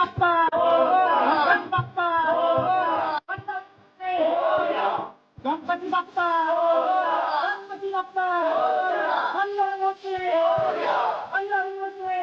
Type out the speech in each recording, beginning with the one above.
बाप्पा गणपती बाप्पा गणपती बाप्पा गणपती बाप्पा मंगल मूर्ती मंगल मूर्ती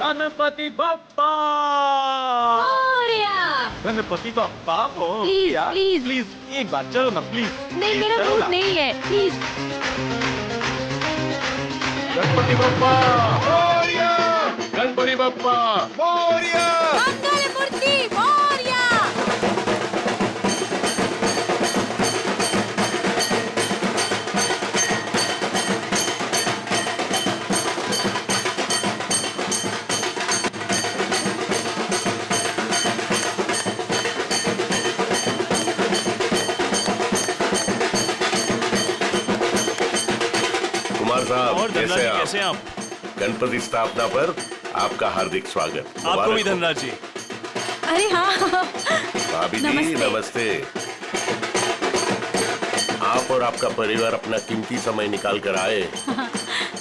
Ganpati Bappa Ganpati Bappa please please please एक बार चलो ना प्लीज नहीं मेरा मूड नहीं है प्लीज गणपति बाप्पा मोरया गणपति बाप्पा मोरया मंगल मूर्ति मोरया कुमार साहब और धनराज जी कैसे हैं आप? गणपति स्थापना पर आपका हार्दिक स्वागत। आपको भी धनराज जी। अरे हाँ भाभी जी नमस्ते। आप और आपका परिवार अपना कीमती समय निकाल कर आए,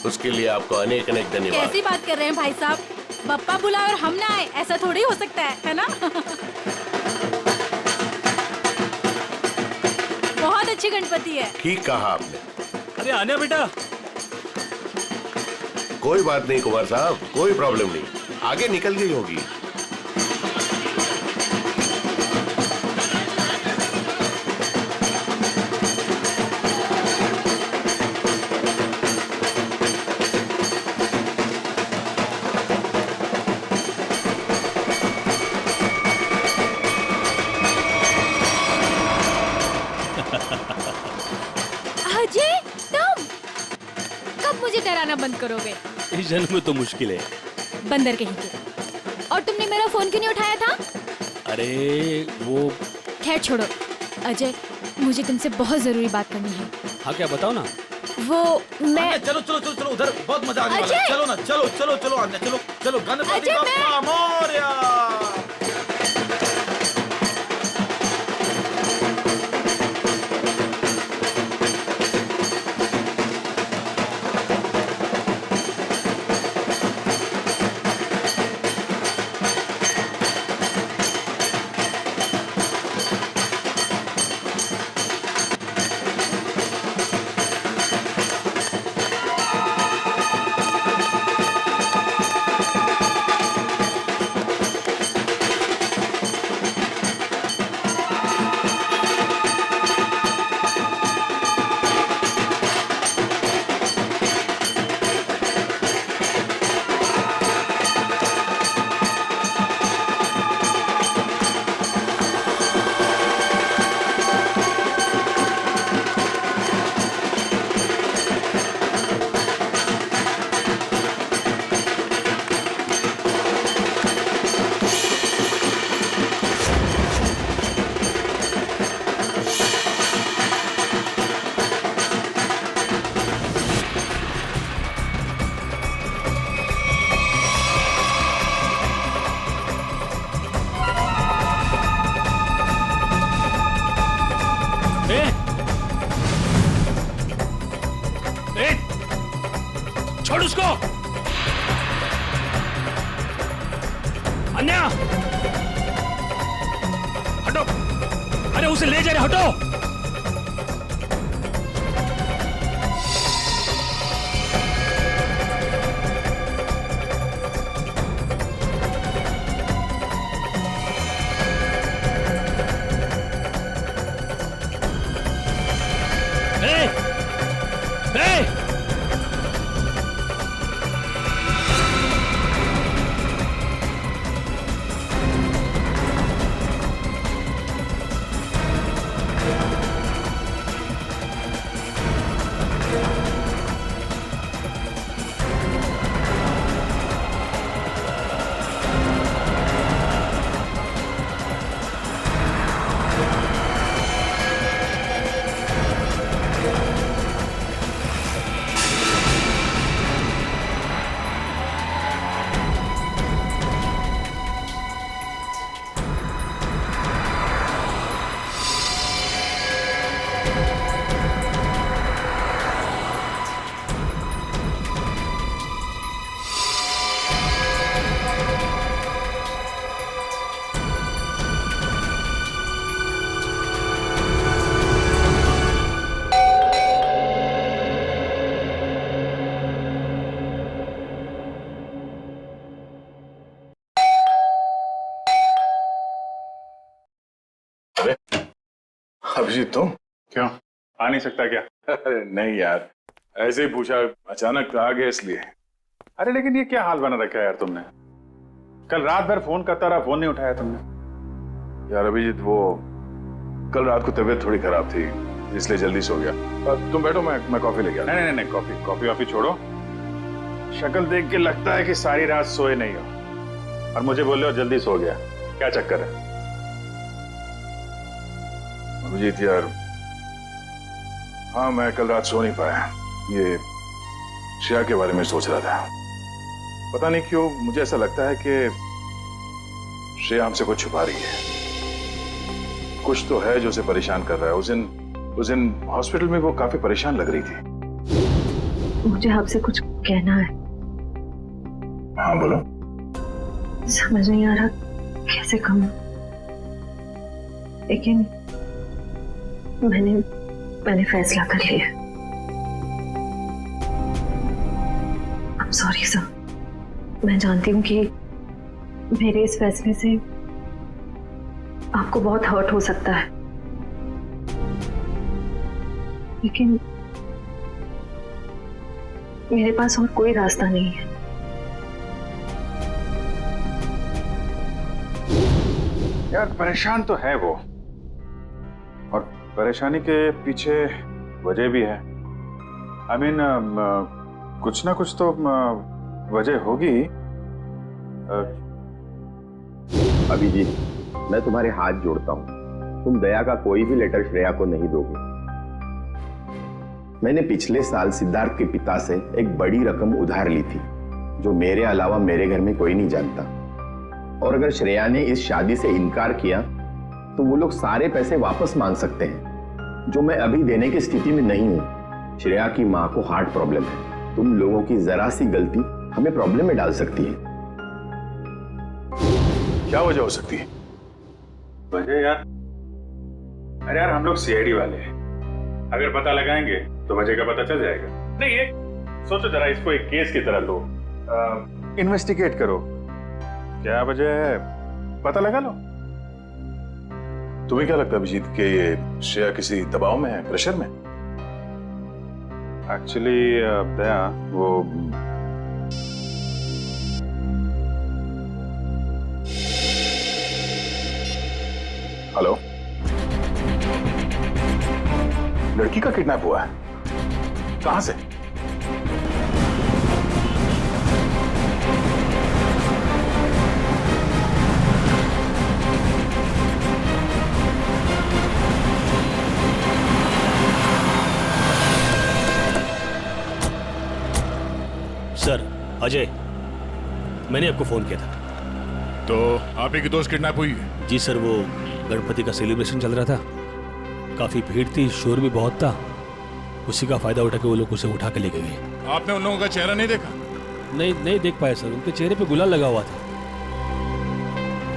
उसके लिए आपको अनेक अनेक धन्यवाद। कैसी बात कर रहे हैं भाई साहब, बप्पा बुला और हम ना आए ऐसा थोड़ी हो सकता है ना? बहुत अच्छी गणपति है। ठीक कहा आपने। अरे आने बेटा। कोई बात नहीं कुमार साहब, कोई प्रॉब्लम नहीं, आगे निकल गई होगी। अजय तुम कब मुझे डराना बंद करोगे? इस जन्म में तो मुश्किल है। बंदर कहीं के। और तुमने मेरा फोन क्यों नहीं उठाया था? अरे वो खैर छोड़ो अजय, मुझे तुमसे बहुत जरूरी बात करनी है। हाँ क्या बताओ ना। वो मैं चलो चलो चलो चलो उधर बहुत मजा आने वाला है। अजय! चलो ना चलो चलो चलो आने चलो चलो गणपति अजय, बाप्पा मोरया छोड़ उसको। अन्या हटो। अरे उसे ले जा रहे, हटो। ए! ए! अभिजीत तुम क्यों आ नहीं सकता क्या? अरे नहीं यार, ऐसे ही पूछा, अचानक आ गए इसलिए। अरे लेकिन ये क्या हाल बना रखा है यार तुमने? कल रात भर फोन करता रहा, फोन नहीं उठाया तुमने। यार अभिजीत, वो कल रात को तबीयत थोड़ी खराब थी, इसलिए जल्दी सो गया। तुम बैठो, मैं कॉफी लेके आता हूं। नहीं नहीं नहीं, कॉफी वॉफी छोड़ो। शक्ल देख के लगता है कि सारी रात सोए नहीं हो और मुझे बोल रहे हो जल्दी सो गया। क्या चक्कर है? अभिजीत यार, हाँ मैं कल रात सो नहीं पाया। ये श्रेया के बारे में सोच रहा था। पता नहीं क्यों मुझे ऐसा लगता है कि श्रेया हमसे कुछ छुपा रही है। कुछ तो है जो उसे परेशान कर रहा है। उस दिन हॉस्पिटल में वो काफी परेशान लग रही थी। मुझे आपसे कुछ कहना है। हाँ बोलो। समझ नहीं आ रहा कैसे कहूं, लेकिन मैंने फैसला कर लिया। I'm sorry सर, मैं जानती हूँ कि मेरे इस फैसले से आपको बहुत हर्ट हो सकता है, लेकिन मेरे पास और कोई रास्ता नहीं है। यार परेशान तो है वो, और परेशानी के पीछे वजह भी है। I mean, कुछ ना कुछ तो वजह होगी। अभिजीत, मैं तुम्हारे हाथ जोड़ता हूँ, तुम दया का कोई भी लेटर श्रेया को नहीं दोगे। मैंने पिछले साल सिद्धार्थ के पिता से एक बड़ी रकम उधार ली थी, जो मेरे अलावा मेरे घर में कोई नहीं जानता। और अगर श्रेया ने इस शादी से इनकार किया तो वो लोग सारे पैसे वापस मांग सकते हैं, जो मैं अभी देने की स्थिति में नहीं हूं। श्रेया की मां को हार्ट प्रॉब्लम है। तुम लोगों की जरा सी गलती हमें प्रॉब्लम में डाल सकती है। क्या वजह हो सकती है? वजह यार, अरे यार हम लोग सीआईडी वाले हैं, अगर पता लगाएंगे तो वजह का पता चल जाएगा। नहीं ये सोचो जरा, इसको एक केस की तरह लो, इन्वेस्टिगेट करो, क्या वजह है पता लगा लो। तुम्हें क्या लगता है अभिजीत कि ये श्रेया किसी दबाव में है, प्रेशर में? एक्चुअली दया, वो हेलो, लड़की का किडनैप हुआ है? कहां से? सर अजय, मैंने आपको फोन किया था। तो आप ही की दोस्त किडनैप हुई है? जी सर, वो गणपति का सेलिब्रेशन चल रहा था, काफी भीड़ थी, शोर भी बहुत था, उसी का फायदा उठा के वो लोग उसे उठा के लेके गए। आपने उन लोगों का चेहरा नहीं देखा? नहीं देख पाया सर, उनके चेहरे पे गुलाल लगा हुआ था।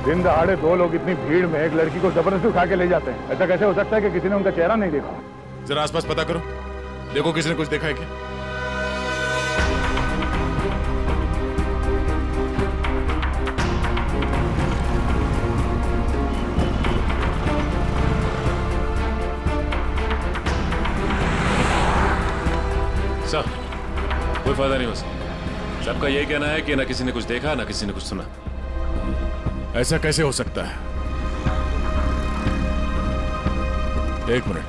दिन दहाड़े दो लोग इतनी भीड़ में एक लड़की को जबरदस्ती उठा के ले जाते हैं, ऐसा कैसे हो सकता है कि किसी ने उनका चेहरा नहीं देखा? जरा आसपास पता करो, देखो किसी ने कुछ देखा है क्या? सर कोई फायदा नहीं हो सकता। सबका यही कहना है कि ना किसी ने कुछ देखा ना किसी ने कुछ सुना। ऐसा कैसे हो सकता है? एक मिनट,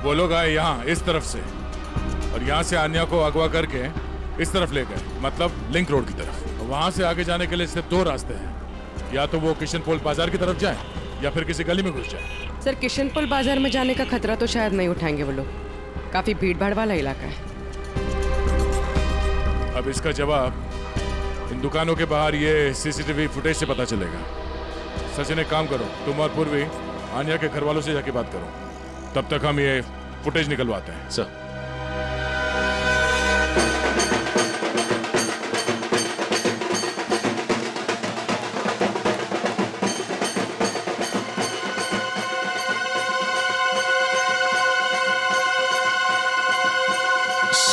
वो लोग आए यहाँ इस तरफ से और यहाँ से आन्या को अगवा करके इस तरफ ले गए, मतलब लिंक रोड की तरफ। वहां से आगे जाने के लिए सिर्फ दो रास्ते हैं, या तो वो किशनपोल बाजार की तरफ जाए या फिर किसी गली में घुस जाए। सर किशनपोल बाजार में जाने का खतरा तो शायद नहीं उठाएंगे वो लोग, काफी भीड़ भाड़ वाला इलाका है। अब इसका जवाब इन दुकानों के बाहर ये सीसीटीवी फुटेज से पता चलेगा। सचिन एक काम करो, तुम और पूर्वी आन्या के घर वालों से जाके बात करो, तब तक हम ये फुटेज निकलवाते हैं। सर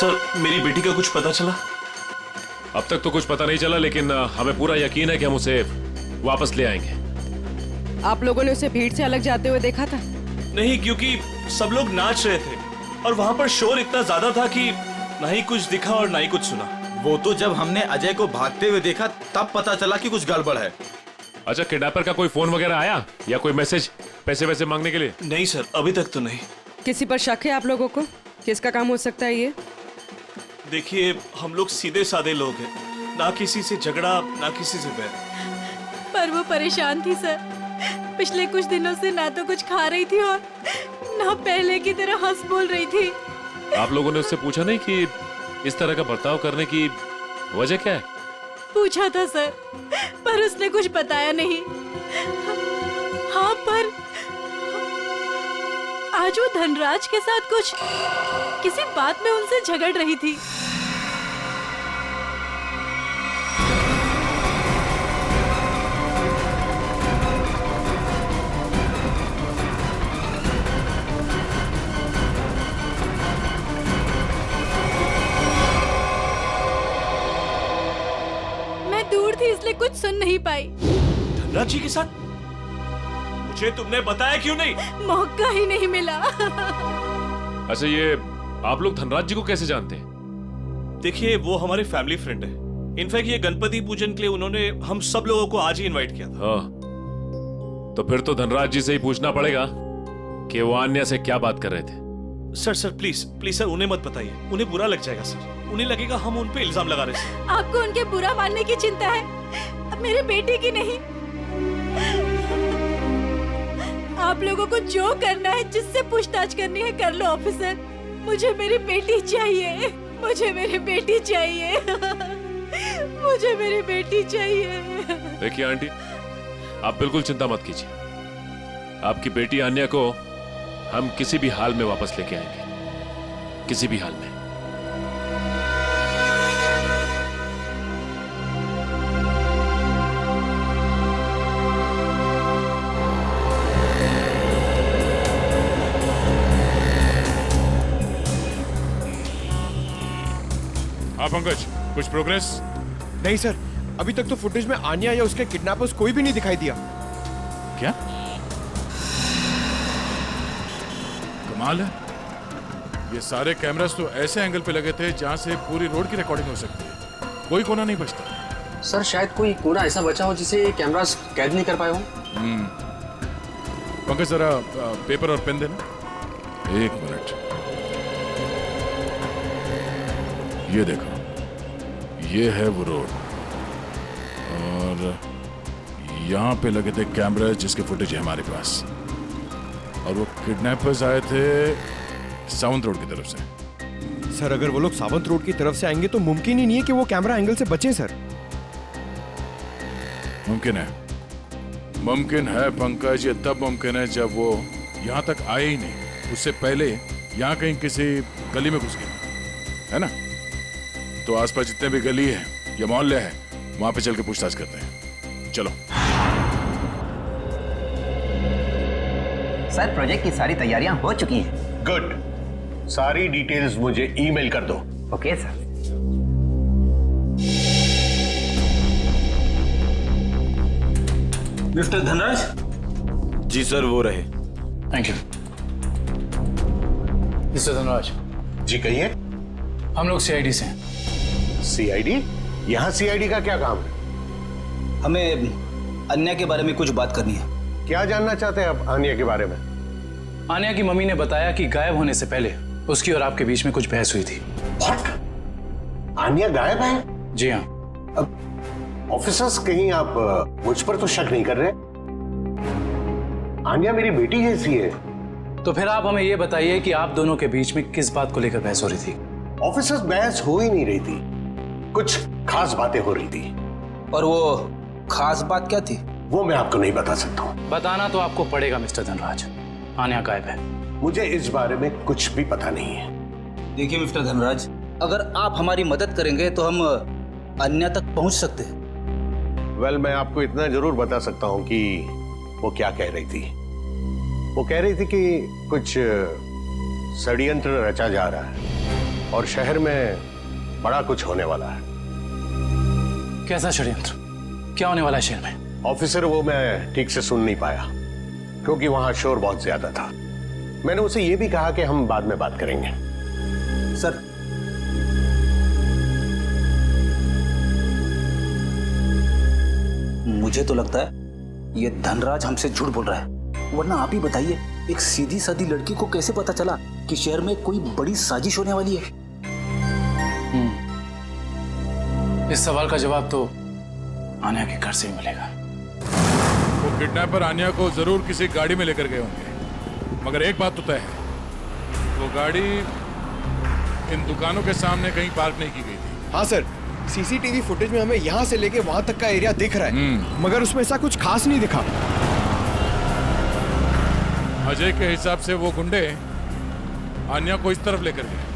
सर मेरी बेटी का कुछ पता चला? अब तक तो कुछ पता नहीं चला, लेकिन हमें पूरा यकीन है कि हम उसे वापस ले आएंगे। आप लोगों ने उसे भीड़ से अलग जाते हुए देखा था? नहीं, क्योंकि सब लोग नाच रहे थे और वहाँ पर शोर इतना ज्यादा था कि ना ही कुछ दिखा और ना ही कुछ सुना। वो तो जब हमने अजय को भागते हुए देखा तब पता चला कि कुछ गड़बड़ है। अच्छा, किडनैपर का कोई फोन वगैरह आया या कोई मैसेज पैसे वैसे मांगने के लिए? नहीं सर, अभी तक तो नहीं। किसी पर शक है आप लोगों को? किसका काम हो सकता है ये? देखिए, हम लोग सीधे साधे लोग हैं, ना किसी से झगड़ा ना किसी से बैर। पर वो परेशान थी सर, पिछले कुछ दिनों से ना तो कुछ खा रही थी और ना पहले की तरह हंस बोल रही थी। आप लोगों ने उससे पूछा नहीं कि इस तरह का बर्ताव करने की वजह क्या है? पूछा था सर, पर उसने कुछ बताया नहीं। हाँ, पर आज वो धनराज के साथ कुछ किसी बात में उनसे झगड़ रही थी। मैं दूर थी इसलिए कुछ सुन नहीं पाई। धनराज जी के साथ? मुझे तुमने बताया क्यों नहीं? मौका ही नहीं मिला। अच्छा, ये आप लोग धनराज जी को कैसे जानते हैं? देखिए, वो हमारे फैमिली फ्रेंड है। इनफैक्ट ये गणपति पूजन के लिए उन्होंने हम सब लोगों को आज ही इनवाइट किया था। हाँ, तो फिर तो धनराज जी से ही पूछना पड़ेगा कि वो आन्या से क्या बात कर रहे थे। सर प्लीज प्लीज सर, उन्हें मत बताइए, उन्हें बुरा लग जाएगा सर। उन्हें लगेगा हम उन पे इल्जाम लगा रहे हैं। आपको उनके बुरा मानने की चिंता है, अब मेरे बेटे की नहीं। आप लोगों को जो करना है, जिससे पूछताछ करनी है कर लो ऑफिसर। मुझे मेरी बेटी चाहिए, मुझे मेरी बेटी चाहिए, मुझे मेरी बेटी चाहिए। देखिए आंटी, आप बिल्कुल चिंता मत कीजिए। आपकी बेटी आन्या को हम किसी भी हाल में वापस लेके आएंगे, किसी भी हाल में। हाँ पंकज, कुछ प्रोग्रेस? नहीं सर, अभी तक तो फुटेज में आन्या या उसके किडनैपर्स कोई भी नहीं दिखाई दिया। क्या कमाल है, ये सारे कैमरास तो ऐसे एंगल पे लगे थे जहां से पूरी रोड की रिकॉर्डिंग हो सकती है, कोई कोना नहीं बचता। सर शायद कोई कोना ऐसा बचा हो जिसे कैमरास कैद नहीं कर पाए हो। पंकज जरा पेपर और पेन देना। एक मिनट, ये देखो, ये है वो रोड और यहाँ पे लगे थे कैमरा जिसके फुटेज है हमारे पास, और वो किडनैपर्स आए थे सावंत रोड की तरफ से। सर अगर वो लोग सावंत रोड की तरफ से आएंगे तो मुमकिन ही नहीं है कि वो कैमरा एंगल से बचें सर। मुमकिन है पंकज, ये तब मुमकिन है जब वो यहाँ तक आए ही नहीं, उससे पहले यहाँ कहीं किसी गली में घुस गए, है ना? तो आसपास जितने भी गली है या मोहल्ले है, वहां पे चल के पूछताछ करते हैं। चलो। सर प्रोजेक्ट की सारी तैयारियां हो चुकी हैं। गुड, सारी डिटेल्स मुझे ईमेल कर दो। Okay sir. मिस्टर धनराज? जी सर, वो रहे। Thank you. मिस्टर धनराज जी, कहिए। हम लोग सीआईडी से हैं। सीआईडी? यहाँ सीआईडी का क्या काम है? हमें अन्या के बारे में कुछ बात करनी है। क्या जानना चाहते हैं आप आन्या के बारे में? आन्या की मम्मी ने बताया कि गायब होने से पहले उसकी और आपके बीच में कुछ बहस हुई थी। आन्या गायब है? जी हाँ। अब ऑफिसर्स, कहीं आप मुझ पर तो शक नहीं कर रहे? आन्या मेरी बेटी जैसी है। तो फिर आप हमें ये बताइए कि आप दोनों के बीच में किस बात को लेकर बहस हो रही थी? ऑफिसर्स, बहस हो ही नहीं रही थी, कुछ खास बातें हो रही थी। और वो खास बात क्या थी? वो मैं आपको नहीं बता सकता हूँ। बताना तो आपको पड़ेगा मिस्टर धनराज। आन्या गायब है। मुझे इस बारे में कुछ भी पता नहीं है। देखिए मिस्टर धनराज, अगर आप हमारी मदद करेंगे तो हम अन्या तक पहुंच सकते हैं। वेल, मैं आपको इतना जरूर बता सकता हूँ कि वो क्या कह रही थी। वो कह रही थी कि कुछ षड्यंत्र रचा जा रहा है और शहर में बड़ा कुछ होने वाला है। कैसा षड्यंत्र? क्या होने वाला है शहर में? ऑफिसर, वो मैं ठीक से सुन नहीं पाया क्योंकि वहां शोर बहुत ज्यादा था। मैंने उसे ये भी कहा कि हम बाद में बात करेंगे। सर, मुझे तो लगता है ये धनराज हमसे झूठ बोल रहा है। वरना आप ही बताइए, एक सीधी सादी लड़की को कैसे पता चला कि शहर में कोई बड़ी साजिश होने वाली है? इस सवाल का जवाब तो आन्या के घर से ही मिलेगा। वो किडनैपर आन्या को जरूर किसी गाड़ी में लेकर गए होंगे, मगर एक बात तो तय है, वो गाड़ी इन दुकानों के सामने कहीं पार्क नहीं की गई थी। हाँ सर, सीसीटीवी फुटेज में हमें यहाँ से लेके वहां तक का एरिया दिख रहा है, मगर उसमें ऐसा कुछ खास नहीं दिखा। अजय के हिसाब से वो गुंडे आन्या को इस तरफ लेकर गए।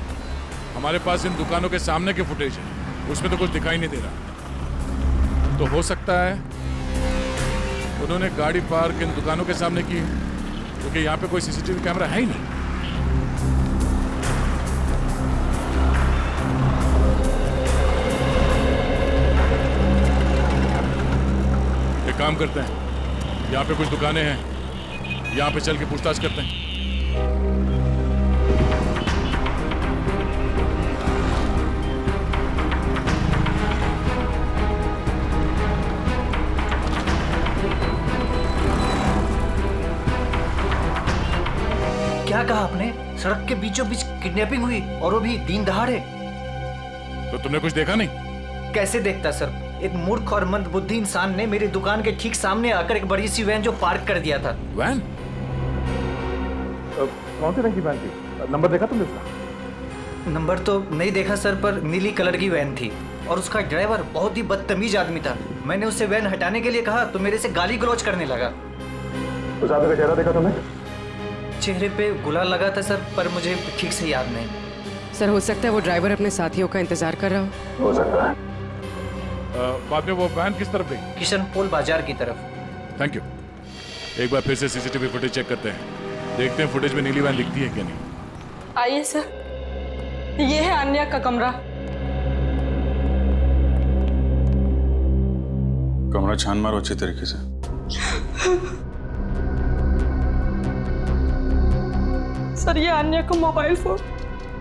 हमारे पास इन दुकानों के सामने के फुटेज है, उसमें तो कुछ दिखाई नहीं दे रहा। तो हो सकता है उन्होंने गाड़ी पार्क इन दुकानों के सामने की, क्योंकि यहाँ पे कोई सीसीटीवी कैमरा है ही नहीं। एक काम करते हैं, यहाँ पे कुछ दुकानें हैं, यहाँ पे चल के पूछताछ करते हैं। क्या कहा आपने? सड़क के बीचों बीच किडनैपिंग हुई और वो भी दिन दहाड़े? तो तुमने कुछ देखा नहीं? कैसे देखता सर? एक मूर्ख और मंदबुद्धि इंसान ने मेरी दुकान के ठीक सामने आकर एक बड़ी सी वैन जो पार्क कर दिया था। वैन? कौन सी रंग की वैन थी? नंबर देखा तुमने उसका? नंबर तो नहीं देखा सर, पर नीली कलर की वैन थी और उसका ड्राइवर बहुत ही बदतमीज आदमी था। मैंने उससे वैन हटाने के लिए कहा तो मेरे से गाली गलौज करने लगा। उस आदमी का चेहरा देखा तुमने? चेहरे पे गुलाल लगा था सर, पर मुझे ठीक से याद नहीं। सर, हो सकता है वो ड्राइवर अपने साथियों का इंतजार कर रहा हो सकता है। बाद में वो वैन किस तरफ गई? किशनपोल बाजार की तरफ। Thank you. एक बार फिर से सीसीटीवी फुटेज चेक करते हैं, देखते हैं फुटेज में नीली वैन दिखती है क्या नहीं। आइए सर, ये है आन्या का कमरा। कमरा छान मारो अच्छे तरीके से। सर, ये आन्या का मोबाइल फोन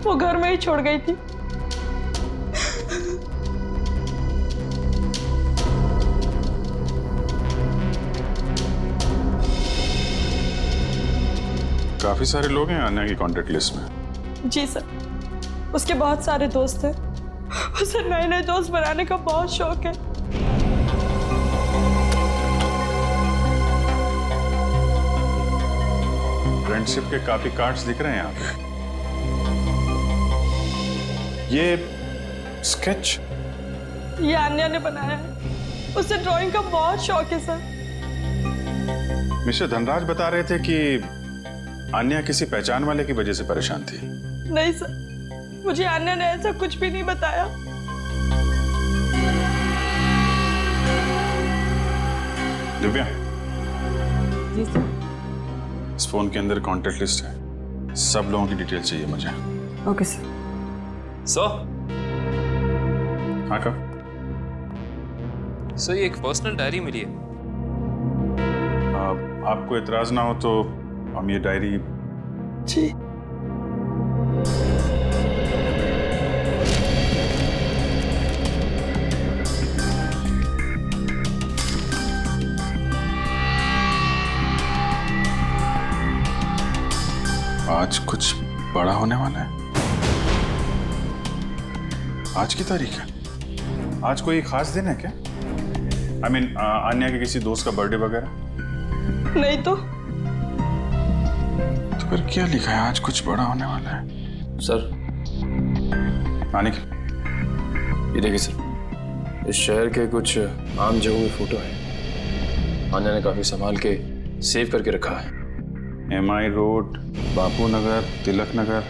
वो घर में ही छोड़ गई थी। काफी सारे लोग हैं आन्या की कांटेक्ट लिस्ट में। जी सर, उसके बहुत सारे दोस्त हैं। उसे नए नए दोस्त बनाने का बहुत शौक है। फ्रेंडशिप के काफी कार्ड्स दिख रहे हैं यहाँ पे। ये स्केच ये आन्या ने बनाया है। उसे ड्राइंग का बहुत शौक है सर। मिस्टर धनराज बता रहे थे कि आन्या किसी पहचान वाले की वजह से परेशान थी। नहीं सर, मुझे आन्या ने ऐसा कुछ भी नहीं बताया। दिव्या, जी सर। इस फोन के अंदर कांटेक्ट लिस्ट है, सब लोगों की डिटेल चाहिए मुझे। Okay sir. हाँ का? सर, ये एक पर्सनल डायरी मिली है। आपको इतराज ना हो तो हम ये डायरी। जी। आज कुछ बड़ा होने वाला है। आज की तारीख है? आज कोई खास दिन है क्या? I mean, अन्या के किसी दोस्त का बर्थडे वगैरह? नहीं तो फिर क्या लिखा है? आज कुछ बड़ा होने वाला है। सर आने की ये देखिए सर, इस शहर के कुछ आम जगहों की फोटो है। आन्या ने काफी संभाल के सेव करके रखा है। MI रोड, बापू नगर, तिलक नगर,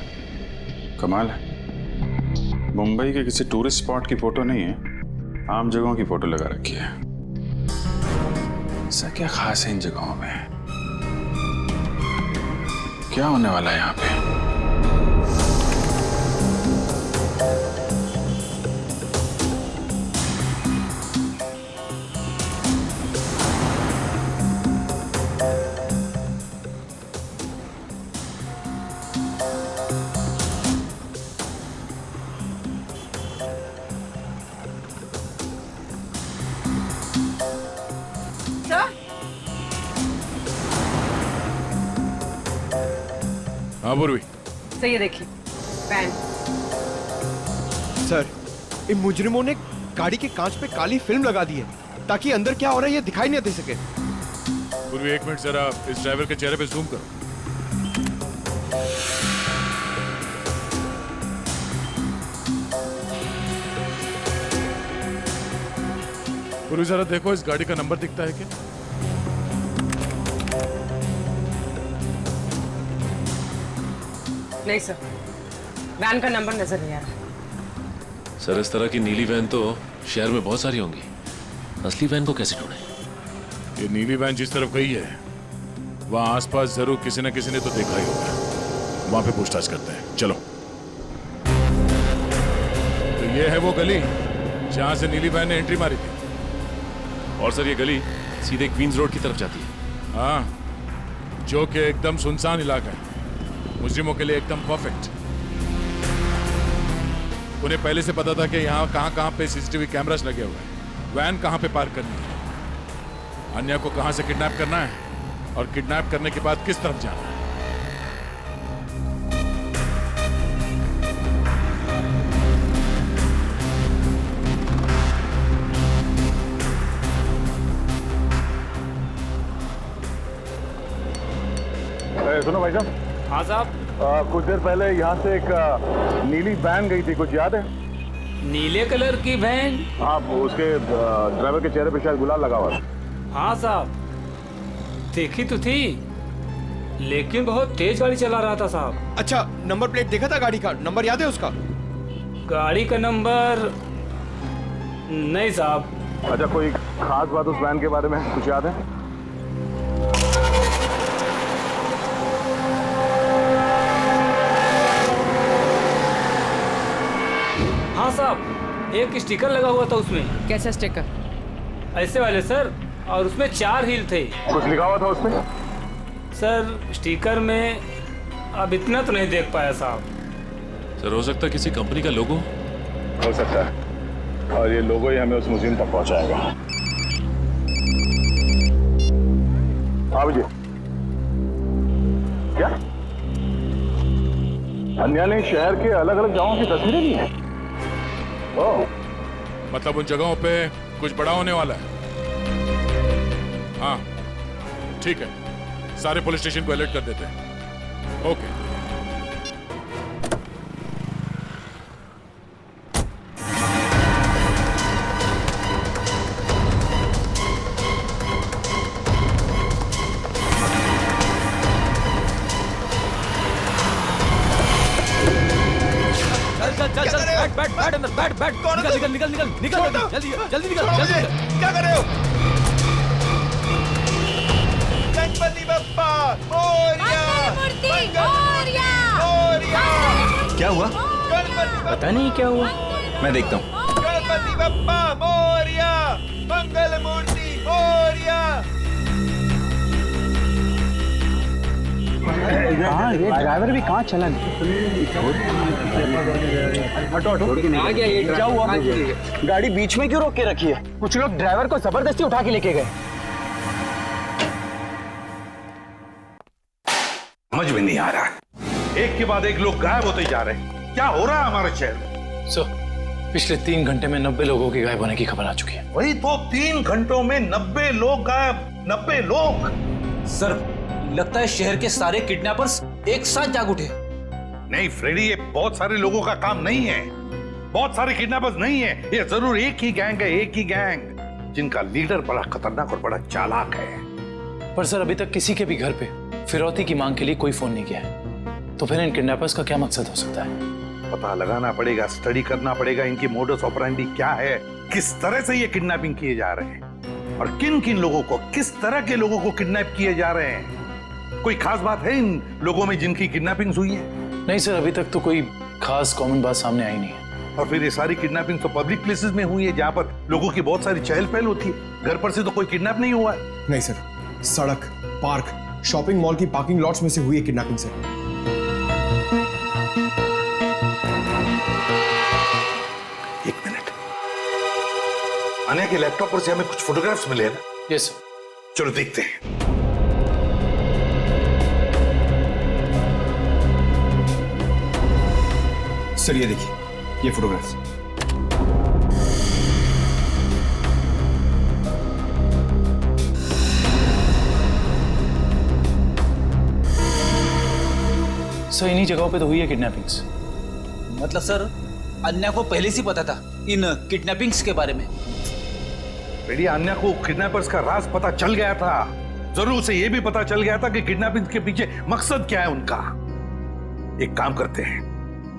कमाल है। मुंबई के किसी टूरिस्ट स्पॉट की फोटो नहीं है, आम जगहों की फोटो लगा रखी है। ऐसा क्या खास है इन जगहों में? क्या होने वाला है यहाँ पे? हाँ पूर्वी, सही है, देखिए वैन। सर, इन मुजरिमों ने गाड़ी के कांच पे काली फिल्म लगा दी है ताकि अंदर क्या हो रहा है ये दिखाई नहीं दे सके। पूर्वी 1 मिनट जरा इस ड्राइवर के चेहरे पे जूम करो। पूर्वी जरा देखो इस गाड़ी का नंबर दिखता है क्या? नहीं सर, वैन का नंबर नजर नहीं आ रहा। सर इस तरह की नीली वैन तो शहर में बहुत सारी होंगी, असली वैन को कैसे ढूंढें? ये नीली वैन जिस तरफ गई है वहां आसपास जरूर किसी न किसी ने तो देखा ही होगा। वहां पे पूछताछ करते हैं, चलो। तो ये है वो गली जहां से नीली वैन ने एंट्री मारी थी। और सर ये गली सीधे क्वींस रोड की तरफ जाती है। हाँ, जो कि एकदम सुनसान इलाका है, मुजरिमों के लिए एकदम परफेक्ट। उन्हें पहले से पता था कि यहाँ कहाँ पे सीसीटीवी कैमरास लगे हुए हैं, वैन कहाँ पे पार्क करनी है, अन्या को कहाँ से किडनैप करना है और किडनैप करने के बाद किस तरफ जाना है। सुनो भाई साहब। हाँ साहब। कुछ देर पहले यहाँ से एक नीली वैन गई थी, कुछ याद है? नीले कलर की वैन? हाँ, उसके ड्राइवर के चेहरे पे शायद गुलाल लगा हुआ था। हाँ साहब, देखी तो थी, लेकिन बहुत तेज गाड़ी चला रहा था साहब। अच्छा, नंबर प्लेट देखा था गाड़ी का? नंबर याद है उसका? गाड़ी का नंबर नहीं साहब। अच्छा, कोई खास बात उस वैन के बारे में कुछ याद है? हाँ साहब, एक स्टिकर लगा हुआ था उसमें। कैसा स्टिकर? ऐसे वाले सर, और उसमें 4 हील थे। कुछ लिखा हुआ था उसमें? सर स्टिकर में अब इतना तो नहीं देख पाया साहब। सर हो सकता है किसी कंपनी का लोगो हो सकता है, और ये लोगो ही हमें उस म्यूजियम तक पहुंचाएगा। हाँ भैया, क्या अन्या ने शहर के अलग अलग जगहों की तस्वीरें ली हैं? ओह, मतलब उन जगहों पे कुछ बड़ा होने वाला है। हाँ ठीक है, सारे पुलिस स्टेशन को अलर्ट कर देते हैं। ओके। बैठ अंदर, बैठ निकल जल्दी निकल। क्या कर रहे हो? गणपति बप्पा मोरया! क्या हुआ? पता नहीं क्या हुआ। मैं देखता हूँ। गणपति बप्पा मोरया! मंगल मूर्ति मोरया! हाँ, ये ड्राइवर भी कहाँ चला गया? हटो आ गया ये। क्या हुआ? गाड़ी बीच में क्यों रोक के रखी है? कुछ लोग ड्राइवर को जबरदस्ती उठा के लेके गए। समझ में नहीं आ रहा एक के बाद एक लोग गायब होते जा रहे हैं। क्या हो रहा है हमारे शहर में? सर, पिछले 3 घंटे में 90 लोगों के गायब होने की खबर आ चुकी है। वही तो, 3 घंटों में 90 लोग गायब। 90 लोग। सर, लगता है शहर के सारे किडनैपर्स एक साथ जाग उठे। नहीं फ्रेडी, ये बहुत सारे लोगों का काम नहीं है। बहुत सारे किडनैपर्स नहीं है, ये जरूर एक ही गैंग है, एक ही गैंग जिनका लीडर बड़ा खतरनाक और बड़ा चालाक है। पर सर, अभी तक किसी के भी घर पे फिरौती की मांग के लिए कोई फोन नहीं किया है। तो फिर इन किडनैपर्स का क्या मकसद हो सकता है? पता लगाना पड़ेगा, स्टडी करना पड़ेगा इनकी मोडस ऑपरेंडी क्या है, किस तरह से ये किडनैपिंग किए जा रहे हैं और किन किन लोगों को, किस तरह के लोगों को किडनैप किए जा रहे हैं। कोई खास बात है इन लोगों में जिनकी किडनैपिंग हुई है? नहीं सर, अभी तक तो कोई खास कॉमन बात सामने आई नहीं है। और फिर ये सारी किडनैपिंग तो पब्लिक प्लेसेस में हुई है, जहां पर लोगों की बहुत सारी चहल पहल होती है। घर पर से तो कोई किडनैप नहीं हुआ है। नहीं सर, सड़क, पार्क, शॉपिंग मॉल की पार्किंग लॉट्स में से हुई है किडनैपिंग सर। एक मिनट, आने के लैपटॉप पर से हमें कुछ फोटोग्राफ्स मिले ना? Yes sir. चलो देखते हैं। सर ये देखिए, ये फोटोग्राफ्स। सर, इन्हीं जगहों पे तो हुई है किडनैपिंग्स। मतलब सर, अन्या को पहले से पता था इन किडनैपिंग्स के बारे में? बेटी, अन्या को किडनैपर्स का राज पता चल गया था। जरूर उसे यह भी पता चल गया था कि किडनैपिंग के पीछे मकसद क्या है उनका। एक काम करते हैं,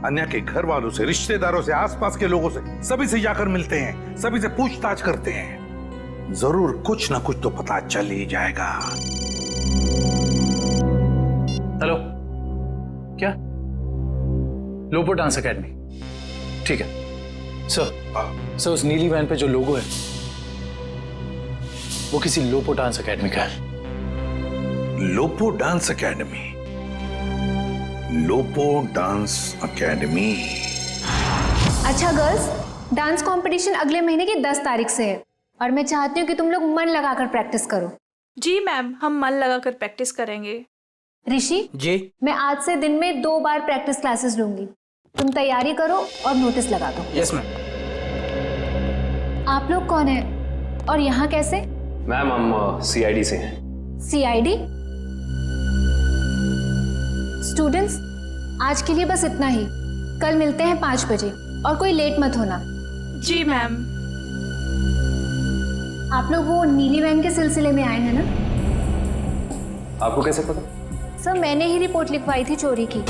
अन्या के घर वालों से, रिश्तेदारों से, आसपास के लोगों से, सभी से जाकर मिलते हैं, सभी से पूछताछ करते हैं। जरूर कुछ ना कुछ तो पता चल ही जाएगा। हेलो, क्या? लोपो डांस एकेडमी, ठीक है सर। उस नीली वैन पे जो लोगो है वो किसी लोपो डांस एकेडमी का है। लोपो डांस एकेडमी? लोपो डांस एकेडमी। अच्छा गर्ल्स, डांस कंपटीशन अगले महीने की 10 तारीख से है और मैं चाहती हूँ कि तुम लोग मन लगाकर प्रैक्टिस करो। जी मैम, हम मन लगाकर प्रैक्टिस करेंगे। ऋषि जी, मैं आज से दिन में 2 बार प्रैक्टिस क्लासेस लूंगी। तुम तैयारी करो और नोटिस लगा दो। Yes ma'am. आप लोग कौन है और यहाँ कैसे? मैम, हम CID से हैं। CID? स्टूडेंट्स, आज के लिए बस इतना ही। कल मिलते हैं 5 बजे और कोई लेट मत होना। जी मैम। आप लोग वो नीली वैन के सिलसिले में आए हैं ना? आपको कैसे पता? सर, मैंने ही रिपोर्ट लिखवाई थी चोरी की।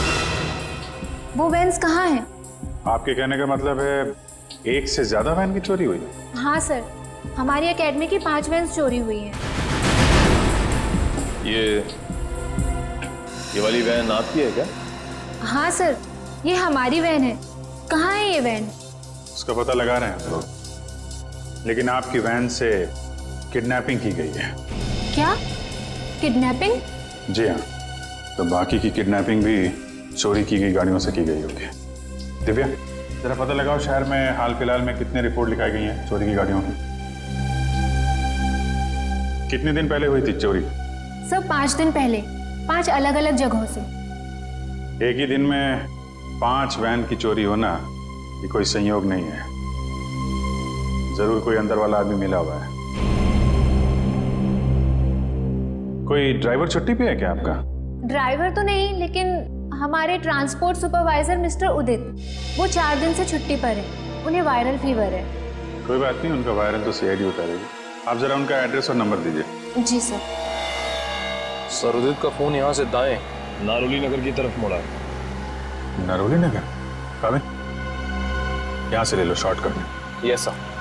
वो वैन्स कहाँ हैं? आपके कहने का मतलब है एक से ज्यादा वैन की चोरी हुई? हाँ सर, हमारी एकेडमी की 5 वैन्स चोरी हुई हैं। ये वाली वैन आपकी है क्या? हाँ सर, ये हमारी वैन है। कहाँ है ये वैन? उसका पता लगा रहे हैं हम लोग, लेकिन आपकी वैन से किडनैपिंग की गई है। क्या? किडनैपिंग? जी हाँ, तो बाकी की किडनैपिंग भी चोरी की गई गाड़ियों से की गई होगी। दिव्या, जरा पता लगाओ शहर में हाल फिलहाल में कितने रिपोर्ट लिखाई गई हैं चोरी की गाड़ियों की। कितने दिन पहले हुई थी चोरी? सर 5 दिन पहले, 5 अलग अलग जगहों से। एक ही दिन में 5 वैन की चोरी होना ये कोई संयोग नहीं है। जरूर कोई अंदर वाला आदमी मिला हुआ है। कोई ड्राइवर छुट्टी पे है क्या आपका? ड्राइवर तो नहीं, लेकिन हमारे ट्रांसपोर्ट सुपरवाइजर मिस्टर उदित, वो 4 दिन से छुट्टी पर है। उन्हें वायरल फीवर है। कोई बात नहीं, उनका वायरल तो CID उतारेगी। आप जरा उनका एड्रेस और नंबर दीजिए। जी सर। सर, उदित का फोन यहाँ से दाएं नारोली नगर की तरफ मुड़ा है। नारोली नगर? काबिल, यहाँ से ले लो शॉर्टकट में। Yes sir.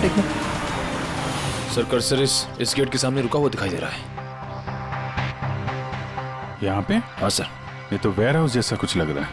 एक मिनट। सर, कर्सर इस गेट के सामने रुका हुआ दिखाई दे रहा है। यहाँ पे? हाँ सर। ये तो वेयर हाउस जैसा कुछ लग रहा है।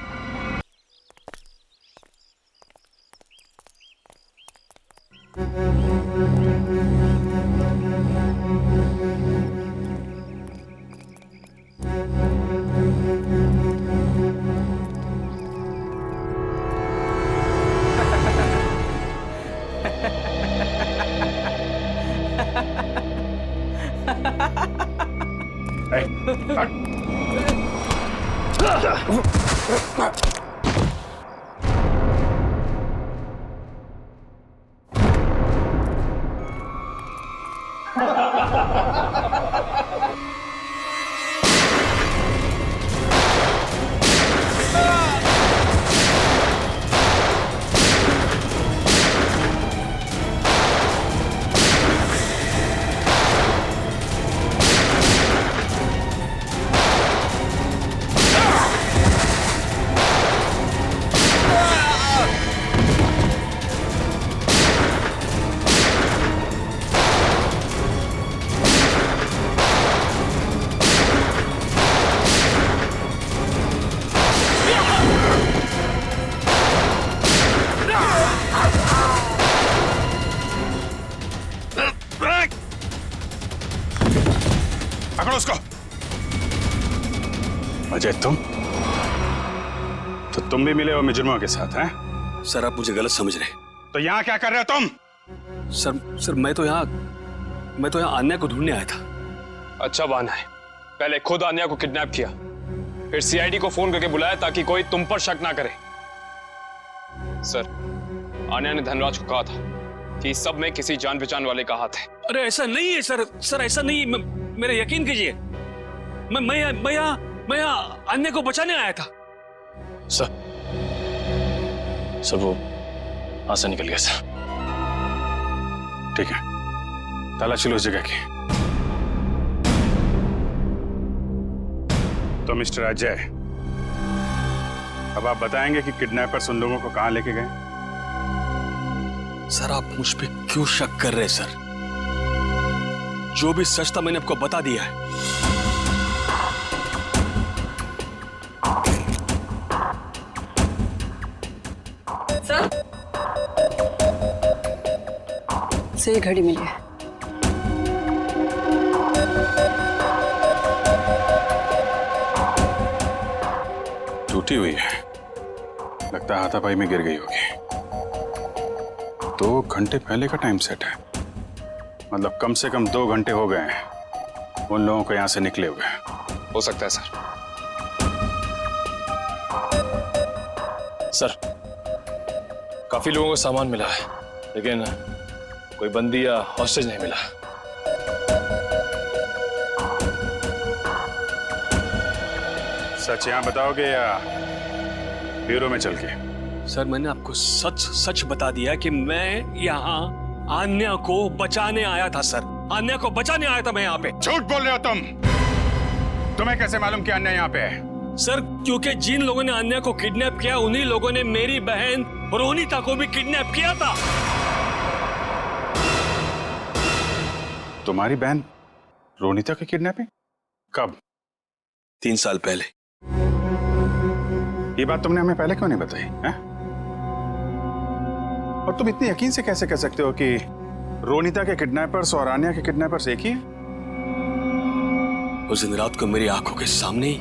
पकड़ो उसको। अजय तुम भी मिले हो मुजरिमों के साथ हैं? सर आप मुझे गलत समझ रहे हैं। तो यहाँ क्या कर रहे हो तुम? सर मैं तो यहाँ आन्या को ढूंढने आया था। अच्छा बहाना है। पहले खुद आन्या को किडनैप किया, फिर सीआईडी को फोन करके बुलाया ताकि कोई तुम पर शक ना करे। सर, आन्या ने धनराज को कहा था कि सब में किसी जान पहचान वाले का हाथ है। अरे ऐसा नहीं है सर ऐसा नहीं। मेरा यकीन कीजिए, मैं यहाँ आन्या को बचाने आया था। सर वो वहां से निकल गया सर। ठीक है, तलाशी लो उस जगह की। तो मिस्टर अजय, अब आप बताएंगे कि किडनैपर्स उन लोगों को कहां लेके गए? सर आप मुझ पे क्यों शक कर रहे हैं सर? जो भी सच था मैंने आपको बता दिया है। सर से ये घड़ी मिली है। टूटी हुई है, लगता है हाथापाई में गिर गई होगी। 2 घंटे पहले का टाइम सेट है, मतलब कम से कम 2 घंटे हो गए हैं उन लोगों को यहां से निकले हुए। हो सकता है सर। काफी लोगों को सामान मिला है, लेकिन कोई बंदी या हॉस्टेज नहीं मिला। सच यहां बताओगे या ब्यूरो में चल के? सर मैंने आपको सच बता दिया कि मैं यहाँ आन्या को बचाने आया था सर। आन्या को बचाने आया था मैं यहाँ पे। झूठ बोल रहे हो तुम। तुम्हें कैसे मालूम कि आन्या यहाँ पे है? सर क्योंकि जिन लोगों ने आन्या को किडनैप किया उन्हीं लोगों ने मेरी बहन रोनिता को भी किडनैप किया था। तुम्हारी बहन रोनिता की किडनैपिंग कब? 3 साल पहले। ये बात तुमने हमें पहले क्यों नहीं बताई है? और तुम इतने यकीन से कैसे कह सकते हो कि रोनिता के किडनैपर्स और आन्या के किडनैपर्स एक ही हैं? उस दिन रात को मेरी आंखों के सामने ही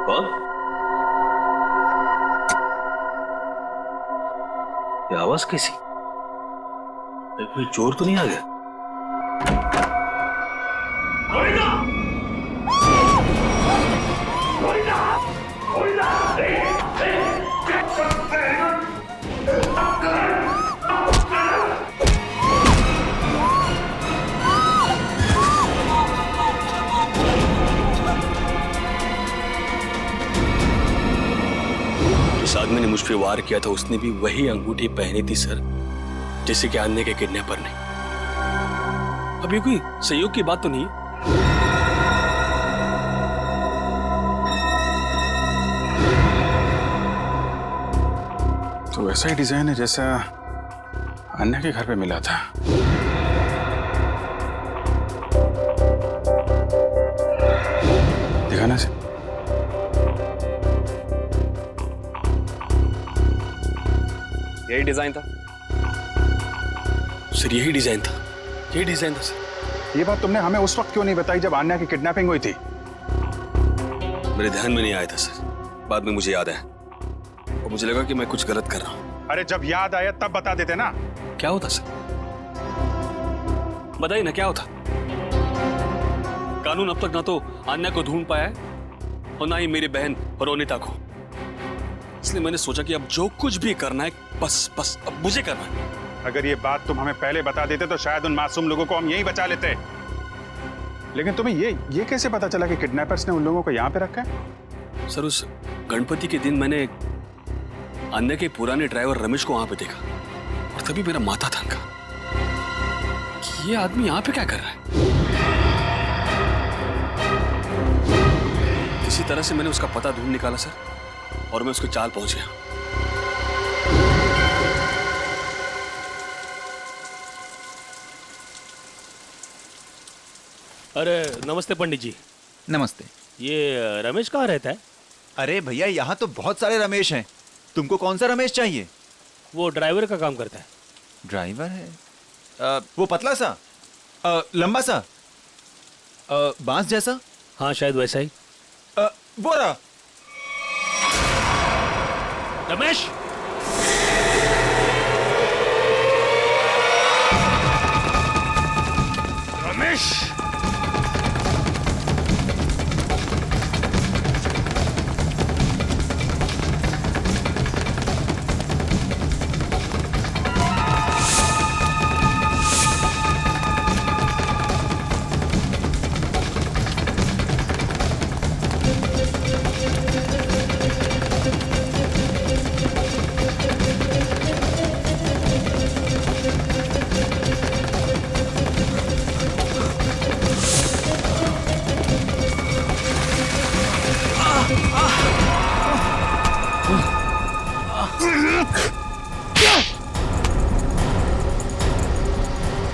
कौन? ये आवाज कैसी? कोई चोर तो नहीं आ गया? जिस आदमी ने मुझ पे वार किया था उसने भी वही अंगूठी पहनी थी सर, जैसे कि आन्या के किडनैपर ने। अब ये कोई सहयोग की बात तो नहीं? तो वैसा ही डिजाइन है जैसा आन्या के घर पे मिला था। दिखाना से। यही डिजाइन था सर। यही डिजाइन था सर। ये बात तुमने हमें उस वक्त क्यों नहीं बताई जब आन्या की किडनैपिंग हुई थी? मेरे ध्यान में नहीं आया था सर, बाद में मुझे याद आया और मुझे लगा कि मैं कुछ गलत कर रहा हूँ। अरे जब याद आया तब बता देते ना। क्या होता सर? बताइए ना क्या होता? कानून अब तक ना तो आन्या को ढूंढ पाया है और ना ही मेरी बहन रोनिता को। इसलिए मैंने सोचा कि अब जो कुछ भी करना है बस अब मुझे करना है। अगर ये बात तुम हमें पहले बता देते तो शायद उन मासूम लोगों को हम यहीं बचा लेते। लेकिन तुम्हें ये कैसे पता चला कि किडनैपर्स ने उन लोगों को यहाँ पे रखा है? सर उस गणपति के दिन मैंने अन्य के पुराने ड्राइवर रमेश को वहां पे देखा और तभी मेरा माथा थनका कि ये आदमी यहाँ पे क्या कर रहा है। किसी तरह से मैंने उसका पता ढूंढ निकाला सर और मैं उसके चाल पहुंच गया। अरे नमस्ते पंडित जी। नमस्ते। ये रमेश कहाँ रहता है? अरे भैया यहाँ तो बहुत सारे रमेश हैं। तुमको कौन सा रमेश चाहिए? वो ड्राइवर का काम करता है। ड्राइवर है? वो पतला सा, लंबा सा, बांस जैसा? हाँ शायद वैसा ही। वो रहा। रमेश रमेश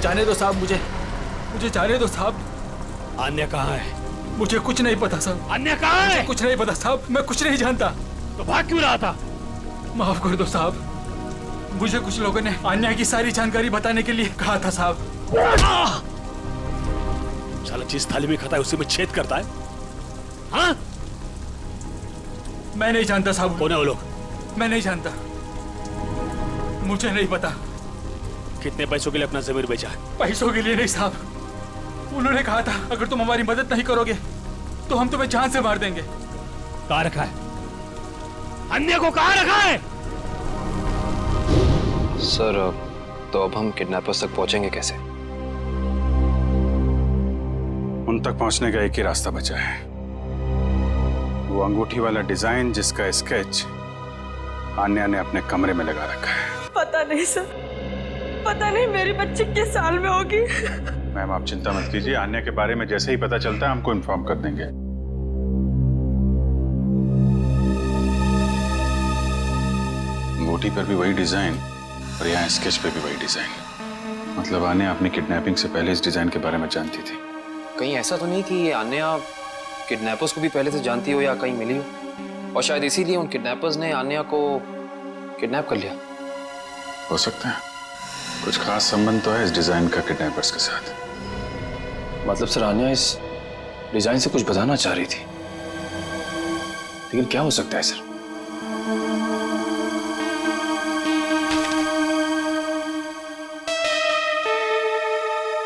जाने दो साहब, मुझे जाने दो साहब। अन्य कहाँ है? मुझे कुछ नहीं पता साहब। अन्य कहाँ है? कुछ नहीं पता साहब, मैं कुछ नहीं जानता। तो भाग क्यों रहा था? माफ कर दो साहब, मुझे कुछ लोगों ने अन्य की सारी जानकारी बताने के लिए कहा था साहब। साला जिस थाली में खाता है उसी में छेद करता है। हाँ? मैं नहीं जानता साहब। कौन है वो लोग? मैं नहीं जानता, मुझे नहीं पता। कितने पैसों के लिए अपना जमीर बेचा? पैसों के लिए नहीं साहब, उन्होंने कहा था अगर तुम हमारी मदद नहीं करोगे तो हम तुम्हें जान से मार देंगे। कहाँ रखा है? अन्य को कहाँ रखा है? सर तो अब हम किडनैपर्स तक पहुंचेंगे कैसे? उन तक पहुंचने का एक ही रास्ता बचा है, वो अंगूठी वाला डिजाइन जिसका स्केच आन्या ने अपने कमरे में लगा रखा है। पता नहीं सर, पता नहीं मेरी बच्ची किस साल में होगी। मैम आप चिंता मत कीजिए, आन्या के बारे में जैसे ही पता चलता है हमको इन्फॉर्म कर देंगे। अंगूठी पर भी वही डिजाइन और यहाँ स्केच पे भी वही डिजाइन। मतलब आन्या अपनी किडनैपिंग से पहले इस डिजाइन के बारे में जानती थी। कहीं ऐसा तो नहीं कि आन्या किडनैपर्स को भी पहले से जानती हो या कहीं मिली हो और शायद इसीलिए उन किडनैपर्स ने आन्या को किडनैप कर लिया? हो सकता है, कुछ खास संबंध तो है इस डिजाइन का किडनैपर्स के साथ। मतलब सर आन्या इस डिजाइन से कुछ बताना चाह रही थी, लेकिन क्या हो सकता है सर?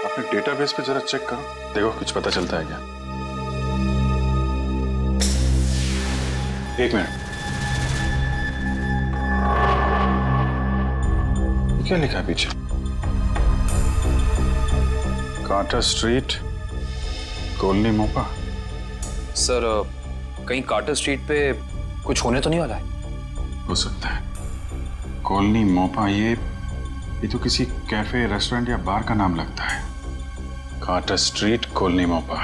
अपने डेटाबेस पे जरा चेक करो, देखो कुछ पता चलता है क्या। एक मिनट, क्या लिखा है पीछे? कार्टर स्ट्रीट, कॉलोनी मोपा। सर कहीं कार्टर स्ट्रीट पे कुछ होने तो नहीं वाला है? हो सकता है। कॉलोनी मोपा, ये तो किसी कैफे, रेस्टोरेंट या बार का नाम लगता है। कार्टर स्ट्रीट, कॉलोनी मोपा।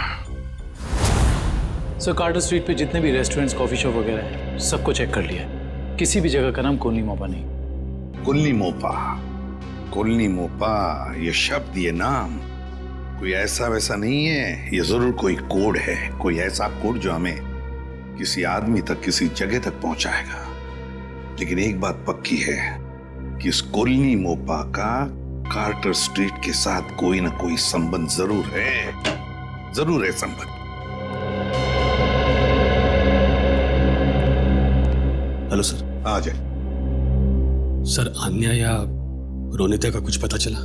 सर कार्टर स्ट्रीट पे जितने भी रेस्टोरेंट्स, कॉफी शॉप वगैरह हैं, सबको चेक कर लिया है। किसी भी जगह का नाम कॉलोनी मोपा नहीं। कॉलोनी मोपा, कॉलोनी मोपा, ये शब्द, ये नाम कोई ऐसा वैसा नहीं है। ये जरूर कोई कोड है, कोई ऐसा कोड जो हमें किसी आदमी तक, किसी जगह तक पहुंचाएगा। लेकिन एक बात पक्की है कि इस कॉलोनी मोपा का कार्टर स्ट्रीट के साथ कोई ना कोई संबंध जरूर है संबंध। Hello sir. आ जाए। सर आन्या या रोनिता का कुछ पता चला?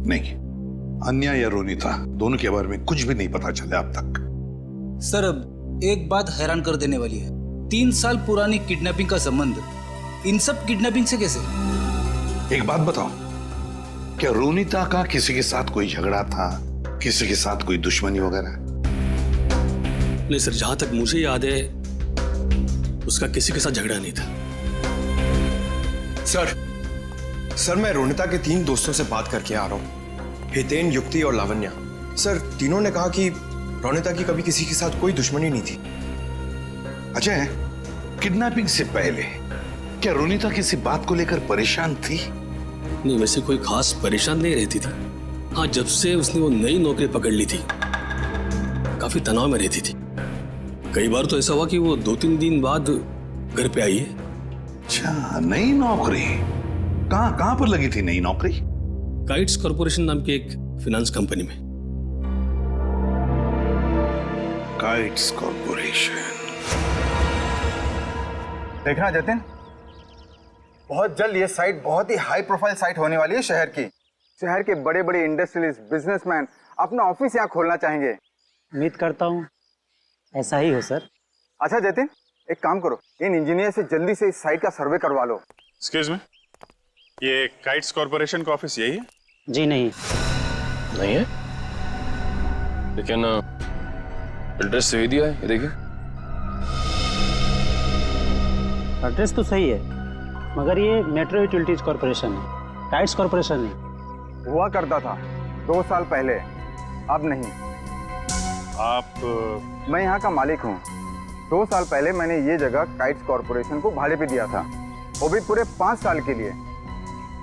नहीं, अन्या या रोनिता दोनों के बारे में कुछ भी नहीं पता चला अब तक। सर, अब एक बात हैरान कर देने वाली है। 3 साल पुरानी किडनैपिंग का संबंध इन सब किडनैपिंग से कैसे? एक बात बताओ, क्या रोनिता का किसी के साथ कोई झगड़ा था, किसी के साथ कोई दुश्मनी वगैरह? नहीं सर, जहां तक मुझे याद है उसका किसी के साथ झगड़ा नहीं था। सर मैं रोनिता के 3 दोस्तों से बात करके आ रहा हूँ, हितेन, युक्ति और लावण्या। सर, तीनों ने कहा कि रोनिता की कभी किसी के साथ कोई दुश्मनी नहीं थी। अजय, किडनैपिंग से पहले क्या रोनिता किसी बात को लेकर परेशान थी? नहीं, वैसे कोई खास परेशान नहीं रहती थी। हाँ, जब से उसने वो नई नौकरी पकड़ ली थी काफी तनाव में रहती थी। कई बार तो ऐसा हुआ कि वो 2-3 दिन बाद घर पे आई है। अच्छा, नई नौकरी? कहाँ पर लगी थी नई नौकरी? काइट्स कॉर्पोरेशन नाम की एक फाइनेंस कंपनी में। Kites corporation. देखना जतिन, बहुत जल्द ये साइट बहुत ही हाई प्रोफाइल साइट होने वाली है शहर की। शहर के बड़े बड़े इंडस्ट्रियलिस्ट, बिजनेसमैन अपना ऑफिस यहाँ खोलना चाहेंगे। उम्मीद करता हूँ ऐसा ही हो सर। अच्छा जतिन, एक काम करो, इन इंजीनियर से जल्दी से इस साइट का सर्वे करवा लो। एक्सक्यूज मी, ये काइट्स कॉर्पोरेशन का ऑफिस यही है? जी नहीं है, लेकिन एड्रेस सही दिया है, ये देखिए। एड्रेस तो सही है, मगर ये मेट्रो यूटिलिटीज कॉर्पोरेशन है, काइट्स कॉर्पोरेशन नहीं। हुआ करता था 2 साल पहले, अब नहीं। आप? मैं यहाँ का मालिक हूँ। 2 साल पहले मैंने ये जगह काइट्स कॉर्पोरेशन को भाड़े पे दिया था, वो भी पूरे 5 साल के लिए।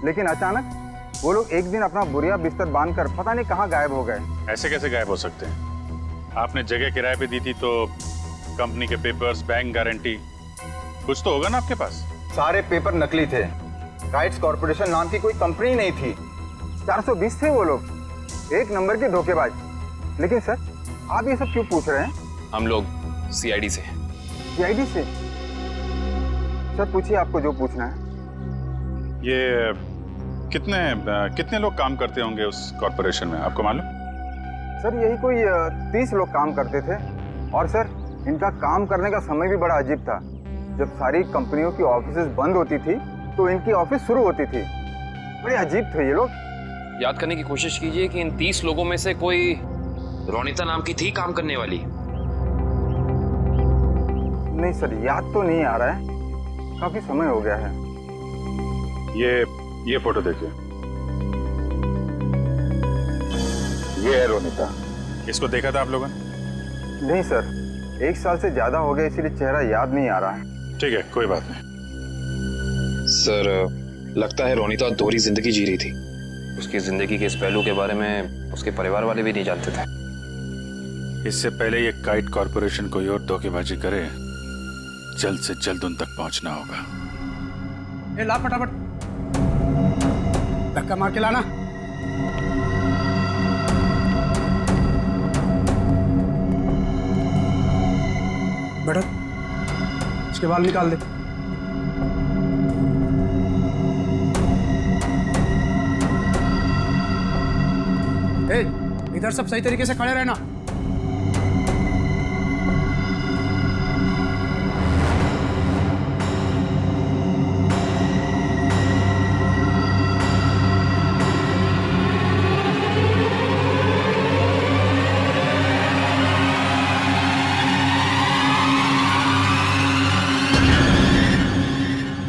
लेकिन अचानक वो लोग एक दिन अपना बोरिया बिस्तर बांधकर पता नहीं कहाँ गायब हो गए। ऐसे कैसे गायब हो सकते हैं? आपने जगह किराए पे दी थी तो कंपनी के पेपर्स, बैंक गारंटी कुछ तो होगा ना आपके पास? सारे पेपर नकली थे। काइट्स कॉर्पोरेशन नाम की कोई कंपनी नहीं थी। 420 थे वो लोग, 1 नंबर के धोखेबाज। लेकिन सर, आप ये सब क्यों पूछ रहे हैं? हम लोग सीआईडी से हैं। सीआईडी से? सर पूछिए, आपको जो पूछना है। ये कितने लोग काम करते होंगे उस कॉर्पोरेशन में, आपको मालूम? सर यही कोई 30 लोग काम करते थे। और सर, इनका काम करने का समय भी बड़ा अजीब था। जब सारी कंपनियों की ऑफिसेज बंद होती थी तो इनकी ऑफिस शुरू होती थी। बड़े अजीब थे ये लोग। याद करने की कोशिश कीजिए कि इन 30 लोगों में से कोई रोनिता नाम की थी काम करने वाली? नहीं सर, याद तो नहीं आ रहा है, काफी समय हो गया है। ये फोटो देखिए, ये है रोनिता। इसको देखा था आप लोगों ने? नहीं सर, 1 साल से ज्यादा हो गया, इसीलिए चेहरा याद नहीं आ रहा है। ठीक है, कोई बात नहीं। सर, लगता है रोनिता दोहरी जिंदगी जी रही थी। उसकी जिंदगी के इस पहलू के बारे में उसके परिवार वाले भी नहीं जानते थे। इससे पहले ये काइट कॉर्पोरेशन कोई और धोखेबाजी करे, जल्द से जल्द उन तक पहुंचना होगा। ला फटाफट, धक्का मार के लाना। बैठो, इसके बाल निकाल दे। इधर सब सही तरीके से खड़े रहना।